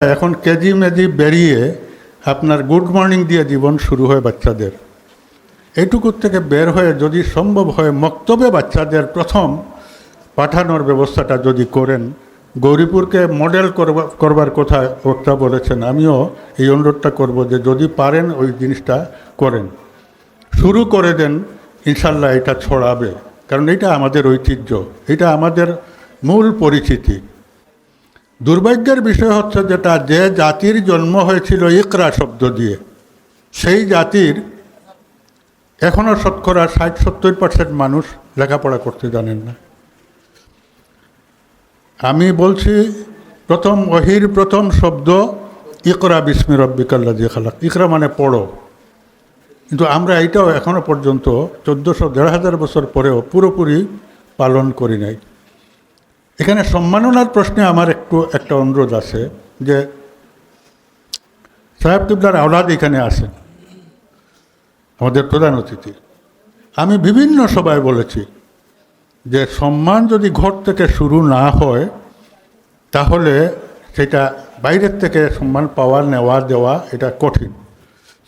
এখন কেজি মেজি বেরিয়ে আপনার গুড মর্নিং দিয়ে জীবন শুরু হয় বাচ্চাদের। এইটুকুর থেকে বের হয়ে যদি সম্ভব হয় মক্তবে বাচ্চাদের প্রথম পাঠানোর ব্যবস্থাটা যদি করেন, গৌরীপুরকে মডেল করবার কথা বক্তা বলেছেন, আমিও এই অনুরোধটা করব যে যদি পারেন ওই জিনিসটা করেন, শুরু করে দেন, ইনশাল্লাহ এটা ছড়াবে। কারণ এটা আমাদের ঐতিহ্য, এটা আমাদের মূল পরিচিতি। দুর্ভাগ্যের বিষয় হচ্ছে যেটা, যে জাতির জন্ম হয়েছিল ইকরা শব্দ দিয়ে, সেই জাতির এখনও শতকরা 60-70% মানুষ লেখাপড়া করতে জানেন না। আমি বলছি প্রথম ওহির প্রথম শব্দ ইকরা বিস্মি রব্বিকাল্লাযী খালাক, ইকরা মানে পড়ো। কিন্তু আমরা এইটাও এখনও পর্যন্ত 1400-1500 বছর পরেও পুরোপুরি পালন করি নাই। এখানে সম্মাননার প্রশ্নে আমার একটা অনুরোধ আছে যে সাহেব কিবলার আওলাদ এখানে আসেন, আমাদের প্রধান অতিথি। আমি বিভিন্ন সভায় বলেছি যে সম্মান যদি ঘর থেকে শুরু না হয় তাহলে সেটা বাইরের থেকে সম্মান পাওয়া নেওয়া দেওয়া এটা কঠিন।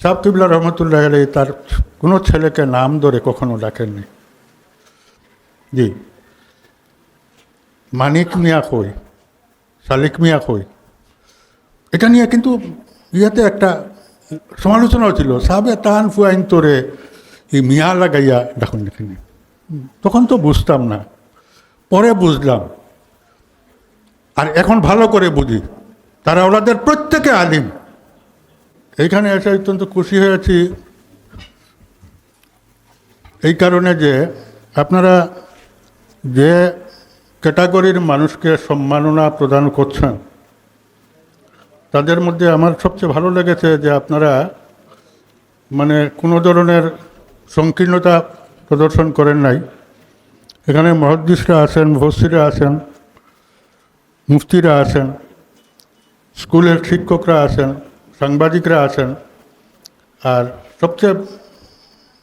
সাহেব কিবলা রহমতুল্লাহ আলাইহি তার কোনো ছেলেকে নাম ধরে কখনো ডাকেননি। জি, মানিক মিয়া কই, শালিক মিয়া কই, এটা নিয়ে কিন্তু ইয়াতে একটা সমালোচনাও ছিল। সাহেবে টান ফুয়াইন তোরে এই মিয়া লাগাইয়া ডাকুন এখানে। তখন তো বুঝতাম না, পরে বুঝলাম, আর এখন ভালো করে বুঝি। তারা ওনাদের প্রত্যেকে আলিম। এইখানে এসে অত্যন্ত খুশি হয়েছি এই কারণে যে আপনারা যে ক্যাটাগরির মানুষকে সম্মাননা প্রদান করছেন তাদের মধ্যে আমার সবচেয়ে ভালো লেগেছে যে আপনারা মানে কোনো ধরনের সংকীর্ণতা প্রদর্শন করেন নাই। এখানে মুহাদ্দিসরা আছেন, মুফাসসিররা আছেন, মুফতিরা আছেন, স্কুলের শিক্ষকরা আছেন, সাংবাদিকরা আছেন। আর সবচেয়ে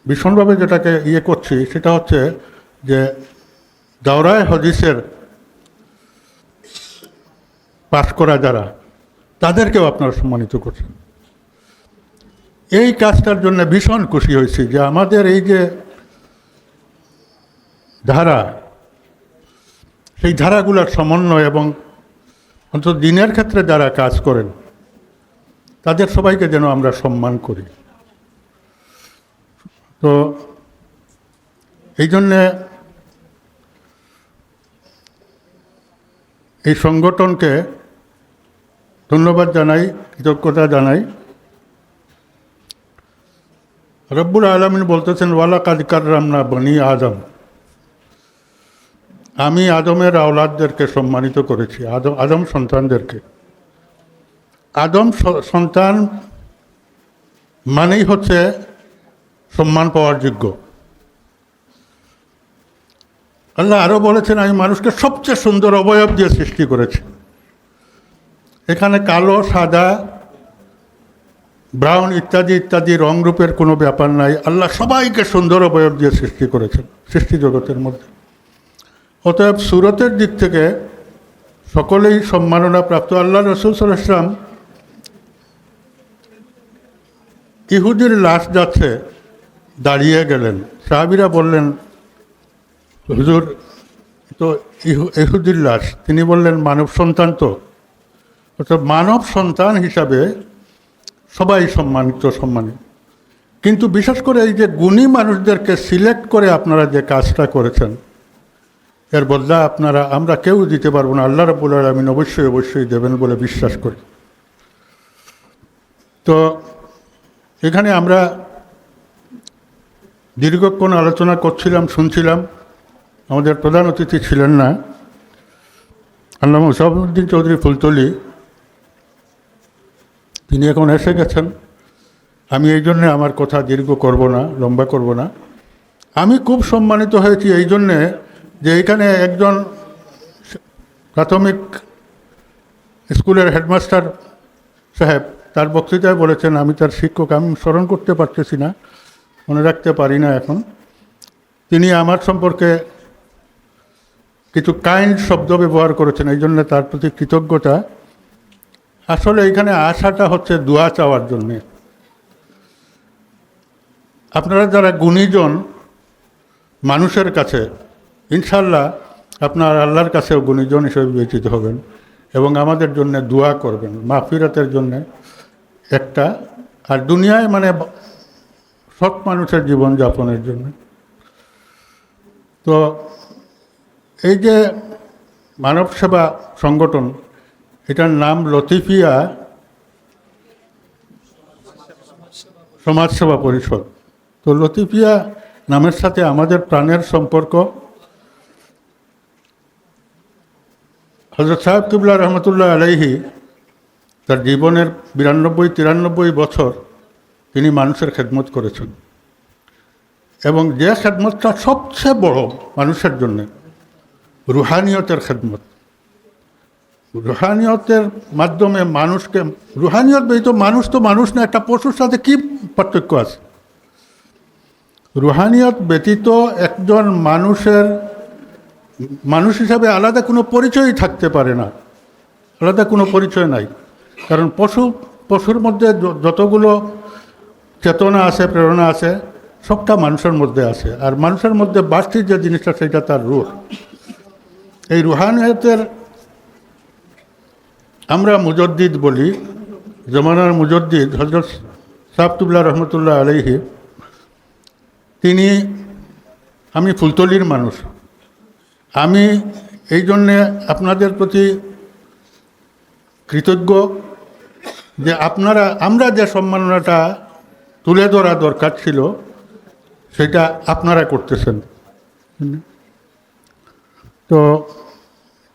ভীষণভাবে যেটাকে করছি সেটা হচ্ছে যে দাওরায়ে হাদিসের পাশ করা যারা, তাদেরকেও আপনারা সম্মানিত করছেন। এই কাজটার জন্য ভীষণ খুশি হয়েছি যে আমাদের এই যে ধারা, সেই ধারাগুলোর সমন্বয় এবং অন্তত দিনের ক্ষেত্রে যারা কাজ করেন তাদের সবাইকে যেন আমরা সম্মান করি। তো এই জন্যে এই সংগঠনকে ধন্যবাদ জানাই, কৃতজ্ঞতা জানাই। রব্বুল আলামিন বলতেছেন ওয়ালাকাদ কাররামনা বনি আদম, আমি আদমের আওলাদদেরকে সম্মানিত করেছি, আদম সন্তানদেরকে। আদম সন্তান মানেই হচ্ছে সম্মান পাওয়ার যোগ্য। আল্লাহ আরও বলেছেন আমি মানুষকে সবচেয়ে সুন্দর অবয়ব দিয়ে সৃষ্টি করেছি। এখানে কালো, সাদা, ব্রাউন ইত্যাদি ইত্যাদি রংরূপের কোনো ব্যাপার নাই। আল্লাহ সবাইকে সুন্দর অবয়ব দিয়ে সৃষ্টি করেছেন সৃষ্টি জগতের মধ্যে। অতএব সুরতের দিক থেকে সকলেই সম্মাননা প্রাপ্ত। আল্লাহ রাসূল সাল্লাল্লাহু আলাইহি ওয়াসাল্লাম ইহুদির লাশ যাচ্ছে, দাঁড়িয়ে গেলেন। সাহাবীরা বললেন হুজুর তো ইহুদির লাশ। তিনি বললেন মানব সন্তান তো, অর্থাৎ মানব সন্তান হিসাবে সবাই সম্মানিত। কিন্তু বিশেষ করে এই যে গুণী মানুষদেরকে সিলেক্ট করে আপনারা যে কাজটা করেছেন, এর বদলা আমরা কেউ দিতে পারবো না। আল্লাহ রাব্বুল আলামিন অবশ্যই দেবেন বলে বিশ্বাস করি। তো এখানে আমরা দীর্ঘক্ষণ আলোচনা করছিলাম, শুনছিলাম। আমাদের প্রধান অতিথি ছিলেন না, আল্লামা মুসাফিরউদ্দিন চৌধুরী ফুলতলি, তিনি এখন এসে গেছেন। আমি এই জন্যে আমার কথা দীর্ঘ করব না, লম্বা করব না। আমি খুব সম্মানিত হয়েছি এই জন্যে যে এখানে একজন প্রাথমিক স্কুলের হেডমাস্টার সাহেব তার বক্তৃতায় বলেছেন, আমি তার শিক্ষক, আমি স্মরণ করতে পারতেছি না, মনে রাখতে পারি না এখন। তিনি আমার সম্পর্কে কিছু কাইন্ড শব্দ ব্যবহার করেছেন, এই জন্য তার প্রতি কৃতজ্ঞতা। আসলে এখানে আসাটা হচ্ছে দোয়া চাওয়ার জন্যে। আপনারা যারা গুণীজন মানুষের কাছে, ইনশাল্লাহ আপনার আল্লাহর কাছেও গুণীজন হিসেবে বিবেচিত হবেন এবং আমাদের জন্য দোয়া করবেন মাগফিরাতের জন্য একটা, আর দুনিয়ায় মানে সৎ মানুষের জীবনযাপনের জন্য। তো এই যে মানব সেবা সংগঠন, এটার নাম লতিফিয়া সমাজসেবা পরিষদ। তো লতিফিয়া নামের সাথে আমাদের প্রাণের সম্পর্ক। হযরত সাহেব কিবলা রহমতুল্লাহ আলাইহি তার জীবনের 92-93 বছর তিনি মানুষের খেদমত করেছেন, এবং যে খেদমতটা সবচেয়ে বড় মানুষের জন্যে রুহানিয়তের খেদমত। রুহানিয়তের মাধ্যমে মানুষকে, রুহানিয়ত ব্যতীত মানুষ তো মানুষ না, একটা পশুর সাথে কী পার্থক্য আছে? রুহানিয়ত ব্যতীত একজন মানুষের মানুষ হিসাবে আলাদা কোনো পরিচয়ই থাকতে পারে না, আলাদা কোনো পরিচয় নাই। কারণ পশুর মধ্যে যতগুলো চেতনা আছে, প্রেরণা আছে, সবটা মানুষের মধ্যে আছে, আর মানুষের মধ্যে বাড়তি যে জিনিসটা সেটা তার রূহ। এই রুহানিয়তের আমরা মুজদ্দিদ বলি, জমানার মুজদ্দিদ হযরত সাহেব কিবলা রহমতুল্লাহ আলাইহি, তিনি, আমি ফুলতলির মানুষ, আমি এই জন্যে আপনাদের প্রতি কৃতজ্ঞ যে আমরা যে সম্মাননাটা তুলে ধরা দরকার ছিল সেটা আপনারা করতেছেন। তো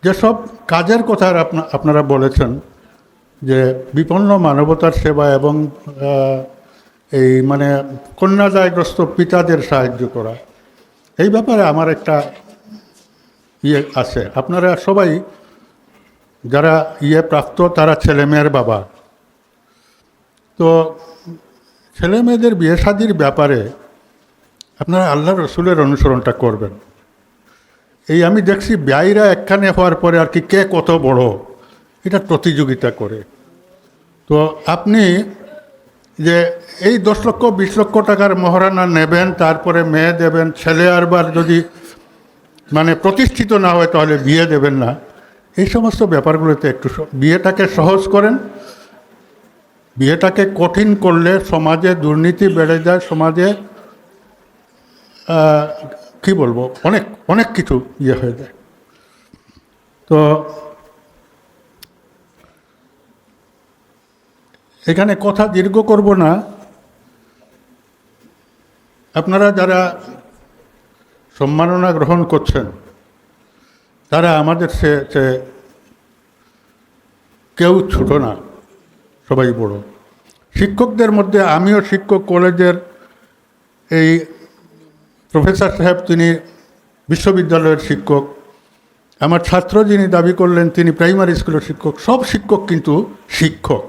যেসব কাজের কথা আপনারা বলেছেন, যে বিপন্ন মানবতার সেবা এবং এই মানে কন্যাদায়গ্রস্ত পিতাদের সাহায্য করা, এই ব্যাপারে আমার একটা আছে। আপনারা সবাই যারা প্রাপ্ত তারা ছেলেমেয়ের বাবা, তো ছেলেমেয়েদের বিয়ে শাদির ব্যাপারে আপনারা আল্লাহ রসুলের অনুসরণটা করবেন। এই আমি দেখছি ব্যয়রা একখানে হওয়ার পরে আর কি কে কত বড় এটা প্রতিযোগিতা করে। তো আপনি যে এই 10 লক্ষ 20 লক্ষ টাকার মহারণা নেবেন, তারপরে মেয়ে দেবেন, ছেলে আরবার যদি মানে প্রতিষ্ঠিত না হয় তাহলে বিয়ে দেবেন না, এই সমস্ত ব্যাপারগুলোতে একটু বিয়েটাকে সহজ করেন। বিয়েটাকে কঠিন করলে সমাজে দুর্নীতি বেড়ে যায়, সমাজে কি বলবো, অনেক অনেক কিছু হয়ে যায়। তো এখানে কথা দীর্ঘ করব না। আপনারা যারা সম্মাননা গ্রহণ করছেন তারা আমাদের সে কেউ ছোট না, সবাই বড়। শিক্ষকদের মধ্যে আমিও শিক্ষক, কলেজের এই প্রফেসর সাহেব তিনি বিশ্ববিদ্যালয়ের শিক্ষক, আমার ছাত্র যিনি দাবি করলেন তিনি প্রাইমারি স্কুলের শিক্ষক। সব শিক্ষক কিন্তু শিক্ষক।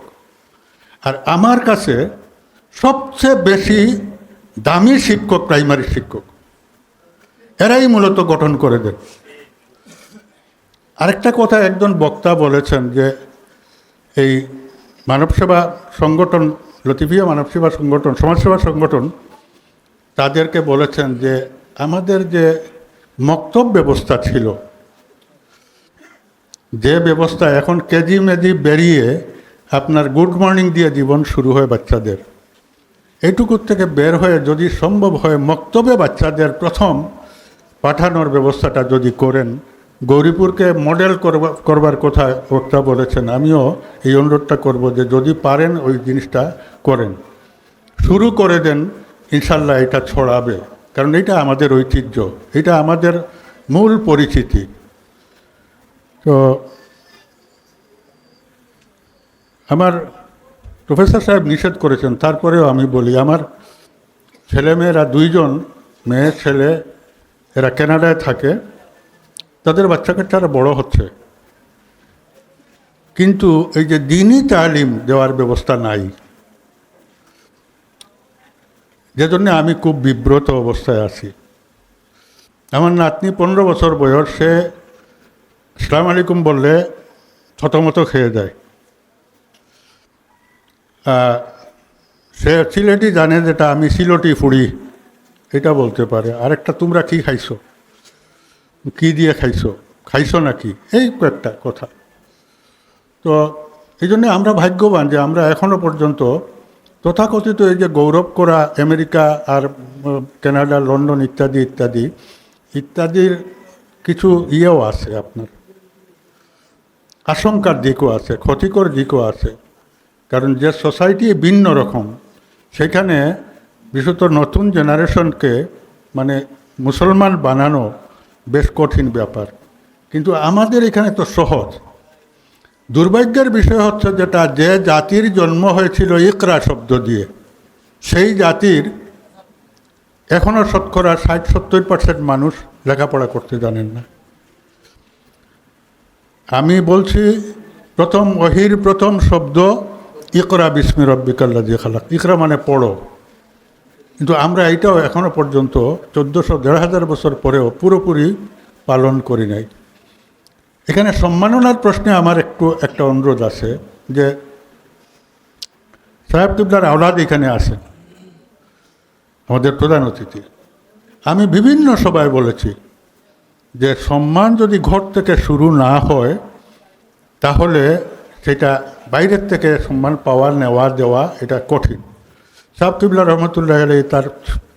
আর আমার কাছে সবচেয়ে বেশি দামি শিক্ষক প্রাইমারি শিক্ষক, এরাই মূলত গঠন করে দেন। আরেকটা কথা একজন বক্তা বলেছেন যে এই মানবসেবা সংগঠন, লতিফিয়া মানবসেবা সংগঠন, সমাজসেবা সংগঠন, তাদেরকে বলেছেন যে আমাদের যে মক্তব ব্যবস্থা ছিল, যে ব্যবস্থা এখন কেজি মেজি বেরিয়ে আপনার গুড মর্নিং দিয়ে জীবন শুরু হয় বাচ্চাদের, এইটুকুর থেকে বের হয়ে যদি সম্ভব হয় মক্তবে বাচ্চাদের প্রথম পাঠানোর ব্যবস্থাটা যদি করেন, গৌরীপুরকে মডেল করবার কথা বক্তা বলেছেন। আমিও এই অনুরোধটা করব যে যদি পারেন ওই জিনিসটা করেন, শুরু করে দেন, ইনশাল্লাহ এটা ছড়াবে। কারণ এটা আমাদের ঐতিহ্য, এটা আমাদের মূল পরিচিতি। তো আমার প্রফেসর সাহেব নিষেধ করেছেন, তারপরেও আমি বলি, আমার ছেলেমেয়েরা 2 জন, মেয়ে ছেলে, এরা কানাডায় থাকে, তাদের বাচ্চা কাচ্চারা বড় হচ্ছে, কিন্তু এই যে দিনই তালিম দেওয়ার ব্যবস্থা নাই, যে জন্যে আমি খুব বিব্রত অবস্থায় আছি। আমার নাতনি 15 বছর বয়স, সে আসসালামু আলাইকুম বললে থতমত খেয়ে যায়। সে সিলেটি জানে যেটা আমি সিলটি ফুড়ি, এটা বলতে পারে। আরেকটা তোমরা কি খাইছো, কি দিয়ে খাইছো, খাইছো নাকি, এই কয়েকটা কথা। তো এই জন্যে আমরা ভাগ্যবান যে আমরা এখনো পর্যন্ত তথাকথিত এই যে গৌরব করা আমেরিকা আর কানাডা, লন্ডন ইত্যাদি ইত্যাদি ইত্যাদির কিছু ইয়েও আছে, আপনার আশঙ্কার দিকও আছে, ক্ষতিকর দিকও আছে। কারণ যে সোসাইটি ভিন্ন রকম, সেখানে বিশেষত নতুন জেনারেশনকে মানে মুসলমান বানানো বেশ কঠিন ব্যাপার। কিন্তু আমাদের এখানে তো সহজ। দুর্ভাগ্যের বিষয় হচ্ছে যেটা, যে জাতির জন্ম হয়েছিল ইকরা শব্দ দিয়ে, সেই জাতির এখনও শতকরা 60-70% মানুষ লেখাপড়া করতে জানেন না। আমি বলছি প্রথম ওহির প্রথম শব্দ ইকরা বিস্মি রব্বিকাল্লাযী খালাক, ইকরা মানে পড়ো। কিন্তু আমরা এইটাও এখনও পর্যন্ত 1400-1500 বছর পরেও পুরোপুরি পালন করি নাই। এখানে সম্মাননার প্রশ্নে আমার একটা অনুরোধ আছে যে সাহেব কিবলার আওলাদ এখানে আসেন, আমাদের প্রধান অতিথি। আমি বিভিন্ন সভায় বলেছি যে সম্মান যদি ঘর থেকে শুরু না হয়, তাহলে সেটা বাইরের থেকে সম্মান পাওয়া, নেওয়া, দেওয়া এটা কঠিন। সাহেব কিবলা রহমতুল্লাহ আলাইহি তার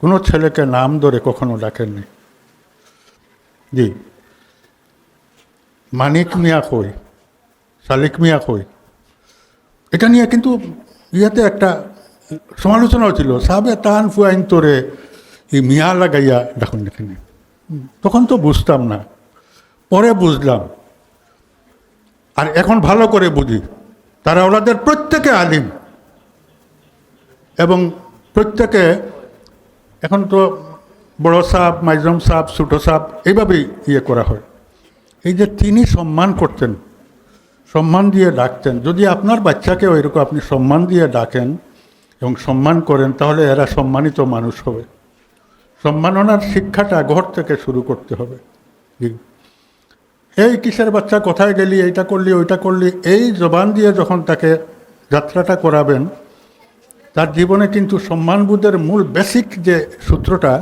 কোনো ছেলেকে নাম ধরে কখনো ডাকেননি। জি, মানিক মিয়া কই, শালিক মিয়া কই, এটা নিয়ে কিন্তু ইয়াতে একটা সমালোচনাও ছিল। সাহেবে টান ফুয়াইন তোরে এই মিয়া লাগাইয়া ডাকুন এখানে। তখন তো বুঝতাম না, পরে বুঝলাম, আর এখন ভালো করে বুঝি। তারা ওনাদের প্রত্যেকে আলিম, এবং প্রত্যেকে এখন তো বড় সাহেব, মাইজম সাহেব, ছোটো সাহেব এইভাবেই ইয়ে করা হয়। এই যে তিনি সম্মান করতেন, সম্মান দিয়ে ডাকতেন। যদি আপনার বাচ্চাকেও এরকম আপনি সম্মান দিয়ে ডাকেন এবং সম্মান করেন, তাহলে এরা সম্মানিত মানুষ হবে। সম্মাননার শিক্ষাটা ঘর থেকে শুরু করতে হবে। এই কিসের বাচ্চা, কোথায় গেলি, এইটা করলি, ওইটা করলি, এই জবান দিয়ে যখন তাকে যাত্রাটা করাবেন, তার জীবনে কিন্তু সম্মানবোধের মূল বেসিক যে সূত্রটা,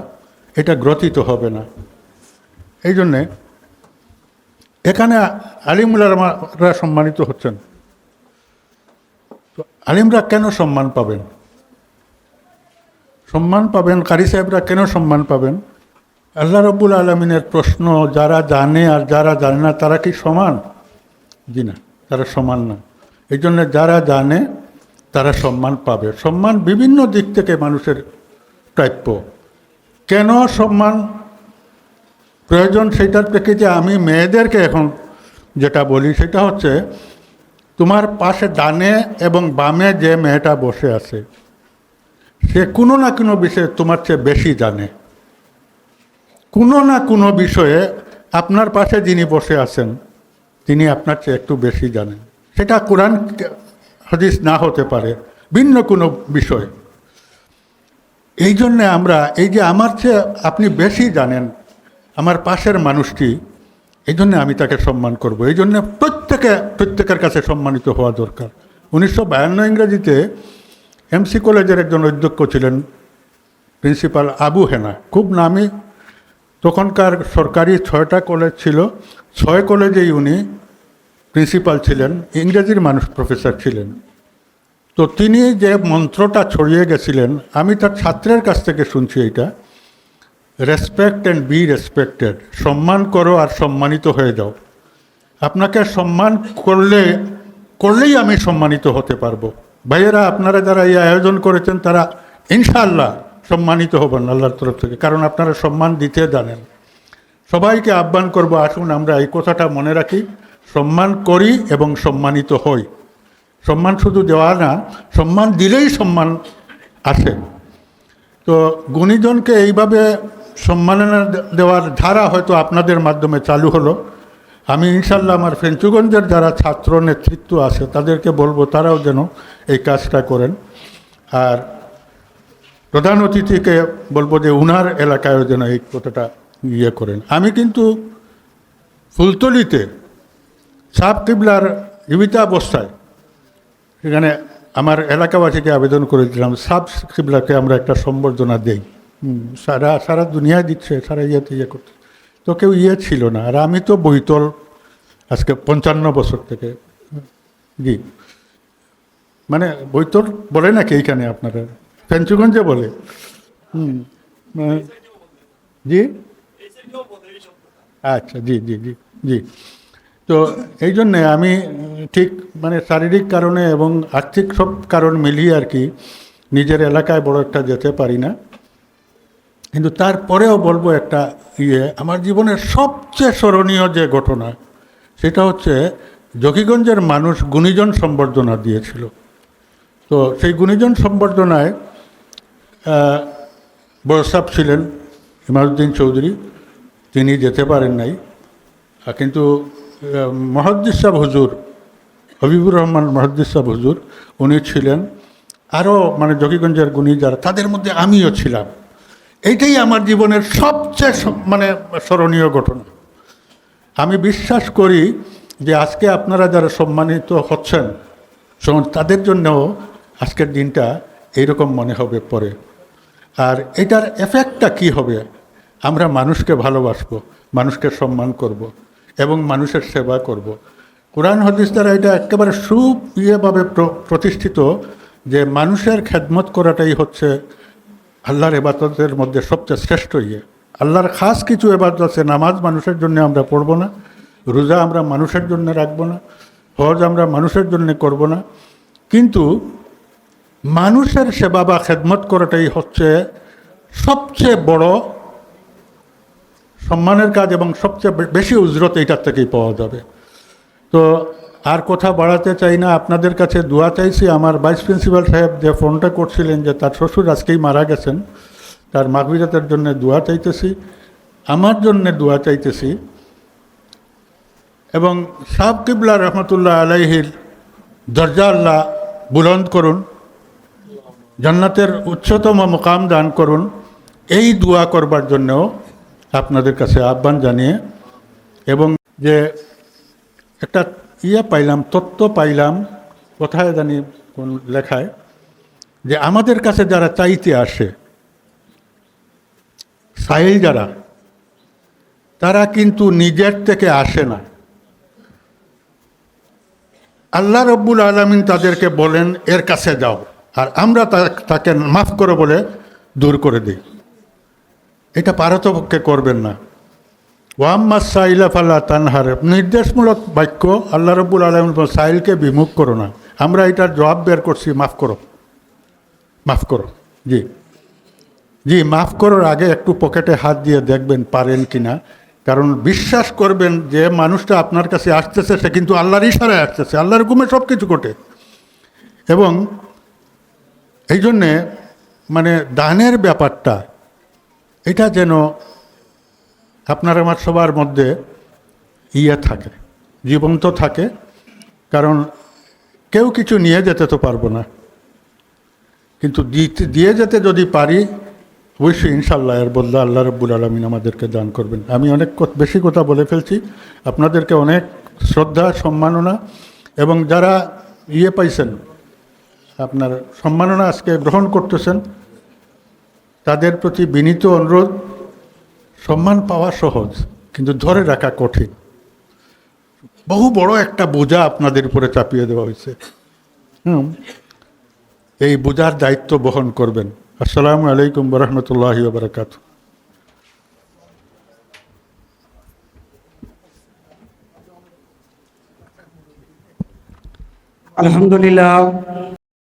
এটা গ্রথিত হবে না। এই জন্যে এখানে আলিমুলামারা সম্মানিত হচ্ছেন। তো আলিমরা কেন সম্মান পাবেন? সম্মান পাবেন কারি সাহেবরা কেন সম্মান পাবেন? আল্লাহ রাব্বুল আলামিনের প্রশ্ন, যারা জানে আর যারা জানে না তারা কি সমান? জি না, তারা সমান না। এই জন্য যারা জানে তারা সম্মান পাবে। সম্মান বিভিন্ন দিক থেকে মানুষের প্রাপ্য। কেন সম্মান প্রয়োজন সেটার প্রেক্ষিতে আমি মেয়েদেরকে এখন যেটা বলি সেটা হচ্ছে, তোমার পাশে ডানে এবং বামে যে মেয়েটা বসে আছে, সে কোনো না কোনো বিষয়ে তোমার চেয়ে বেশি জানে। কোনো না কোনো বিষয়ে আপনার পাশে যিনি বসে আছেন, তিনি আপনার চেয়ে একটু বেশি জানেন। সেটা কোরআন হাদিস না হতে পারে, ভিন্ন কোনো বিষয়। এই জন্যে আমরা এই যে আমার চেয়ে আপনি বেশি জানেন আমার পাশের মানুষটি, এই জন্যে আমি তাকে সম্মান করব। এই জন্যে প্রত্যেকের কাছে সম্মানিত হওয়া দরকার। 1952 ইংরেজিতে এমসি কলেজের একজন অধ্যক্ষ ছিলেন, প্রিন্সিপাল আবু হেনা, খুব নামি। তখনকার সরকারি 6টা কলেজ ছিল, 6 কলেজেই উনি প্রিন্সিপাল ছিলেন, ইংরেজির মানুষ প্রফেসর ছিলেন। তো তিনি যে মন্ত্রটা ছড়িয়ে গেছিলেন, আমি তার ছাত্রের কাছ থেকে শুনছি এইটা, রেসপেক্ট অ্যান্ড বি রেসপেক্টেড, সম্মান করো আর সম্মানিত হয়ে যাও। আপনাকে সম্মান করলেই আমি সম্মানিত হতে পারবো। ভাইয়েরা, আপনারা যারা এই আয়োজন করেছেন তারা ইনশাআল্লাহ সম্মানিত হবেন আল্লাহর তরফ থেকে, কারণ আপনারা সম্মান দিতে জানেন। সবাইকে আহ্বান করব, আসুন আমরা এই কথাটা মনে রাখি, সম্মান করি এবং সম্মানিত হই। সম্মান শুধু দেওয়া না, সম্মান দিলেই সম্মান আসে। তো গুণীজনকে এইভাবে সম্মাননা দেওয়ার ধারা হয়তো আপনাদের মাধ্যমে চালু হলো। আমি ইনশাল্লাহ আমার ফেঞ্চুগঞ্জের যারা ছাত্র নেতৃত্ব আছে তাদেরকে বলবো তারাও যেন এই কাজটা করেন। আর প্রধান অতিথিকে বলবো যে উনার এলাকায়ও যেন এই কথাটা ইয়ে করেন। আমি কিন্তু ফুলতলিতে সাহেব কিবলার জীবিতাবস্থায় সেখানে আমার এলাকাবাসীকে আবেদন করেছিলাম সাব কিবলাকে আমরা একটা সম্বর্ধনা দেই। সারা সারা দুনিয়ায় দিচ্ছে, সারা ইয়েতে ইয়ে করছে, তো কেউ ইয়ে ছিল না। আর আমি তো বৈতল আজকে 55 বছর থেকে। জি, মানে বৈতল বলে নাকি এইখানে আপনারা? ফেঞ্চুগঞ্জে বলে। জি, আচ্ছা, জি জি জি জি। তো এই জন্যে আমি ঠিক মানে শারীরিক কারণে এবং আর্থিক সব কারণ মিলিয়ে আর কি নিজের এলাকায় বড় একটা যেতে পারি না। কিন্তু তারপরেও বলবো একটা আমার জীবনের সবচেয়ে স্মরণীয় যে ঘটনা, সেটা হচ্ছে জকিগঞ্জের মানুষ গুণীজন সম্বর্ধনা দিয়েছিল। তো সেই গুণীজন সম্বর্ধনায় বড় সাহেব ছিলেন ইমাদুদ্দিন চৌধুরী, তিনি যেতে পারেন নাই। কিন্তু মহাদ্দিস সাহেব হুজুর, হবিবুর রহমান মহাদ্দিস সাহেব হুজুর, উনি ছিলেন। আরও মানে জকিগঞ্জের গুণী যারা, তাদের মধ্যে আমিও ছিলাম। এইটাই আমার জীবনের সবচেয়ে মানে স্মরণীয় ঘটনা। আমি বিশ্বাস করি যে আজকে আপনারা যারা সম্মানিত হচ্ছেন তাদের জন্যও আজকের দিনটা এইরকম মনে হবে পরে। আর এটার এফেক্টটা কি হবে? আমরা মানুষকে ভালোবাসবো, মানুষকে সম্মান করব এবং মানুষের সেবা করব। কোরআন হাদিস দ্বারা এটা একেবারে সুইয়েভাবে প্রতিষ্ঠিত যে মানুষের খেদমত করাটাই হচ্ছে আল্লাহর ইবাদতের মধ্যে সবচেয়ে শ্রেষ্ঠ ইয়ে। আল্লাহর খাস কিছু ইবাদত আছে, নামাজ মানুষের জন্য আমরা পড়ব না, রোজা আমরা মানুষের জন্য রাখবো না, হজ আমরা মানুষের জন্য করব না, কিন্তু মানুষের সেবা বা খেদমত করাটাই হচ্ছে সবচেয়ে বড় সম্মানের কাজ এবং সবচেয়ে বেশি উজরত এইটার থেকেই পাওয়া যাবে। তো আর কথা বাড়াতে চাই না, আপনাদের কাছে দোয়া চাইছি। আমার ভাইস প্রিন্সিপাল সাহেব যে ফোনটা করছিলেন যে তার শ্বশুর আজকেই মারা গেছেন, তার মাগফিরাতের জন্য দোয়া চাইতেছি, আমার জন্যে দোয়া চাইতেছি, এবং সাহেব কিবলা রহমতুল্লাহ আলাইহির দরজা আল্লাহ বুলন্দ করুন, জান্নাতের উচ্চতম মুকাম দান করুন, এই দোয়া করবার জন্যও আপনাদের কাছে আহ্বান জানিয়ে, এবং যে একটা পাইলাম, তত্ত্ব পাইলাম, কোথায় জানি কোন লেখায়, যে আমাদের কাছে যারা চাইতে আসে, সাইল যারা, তারা কিন্তু নিজের থেকে আসে না। আল্লাহ রব্বুল আলামিন তাদেরকে বলেন এর কাছে যাও, আর আমরা তাকে মাফ করো বলে দূর করে দিই। এটা পারতপক্ষে করবেন না। ওয়াম্মা সাইলা ফাল্লা তানহার, নির্দেশমূলক বাক্য। আল্লাহ রব্বুল আলামিন সাইলকে বিমুখ করো না। আমরা এটার জবাব বের করছি, মাফ করো, মাফ করো। জি জি, মাফ করার আগে একটু পকেটে হাত দিয়ে দেখবেন পারেন কি না, কারণ বিশ্বাস করবেন যে মানুষটা আপনার কাছে আসতেছে সে কিন্তু আল্লাহর ইশারায় আসতেছে, আল্লাহর হুকুমে সব কিছু ঘটে। এবং এই জন্যে মানে দানের ব্যাপারটা এটা যেন আপনার আমার সবার মধ্যে থাকে, জীবন্ত থাকে। কারণ কেউ কিছু নিয়ে যেতে তো পারবো না, কিন্তু দিয়ে যেতে যদি পারি অবশ্যই ইনশাল্লাহ এর বদলা আল্লাহ রব্বুল আলামিন আমাদেরকে দান করবেন। আমি অনেক বেশি কথা বলে ফেলছি, আপনাদেরকে অনেক শ্রদ্ধা সম্মাননা, এবং যারা পাইছেন আপনার সম্মাননা আজকে গ্রহণ করতেছেন, তাদের প্রতি বিনীত অনুরোধ, সম্মান পাওয়া সহজ কিন্তু ধরে রাখা কঠিন। বহু বড় একটা বোঝা আপনাদের উপরে চাপিয়ে দেওয়া হয়েছে। এই বোঝার দায়িত্ব বহন করবেন। আসসালামু আলাইকুম ওয়া রাহমাতুল্লাহি ওয়া বারাকাতুহু। আলহামদুলিল্লাহ।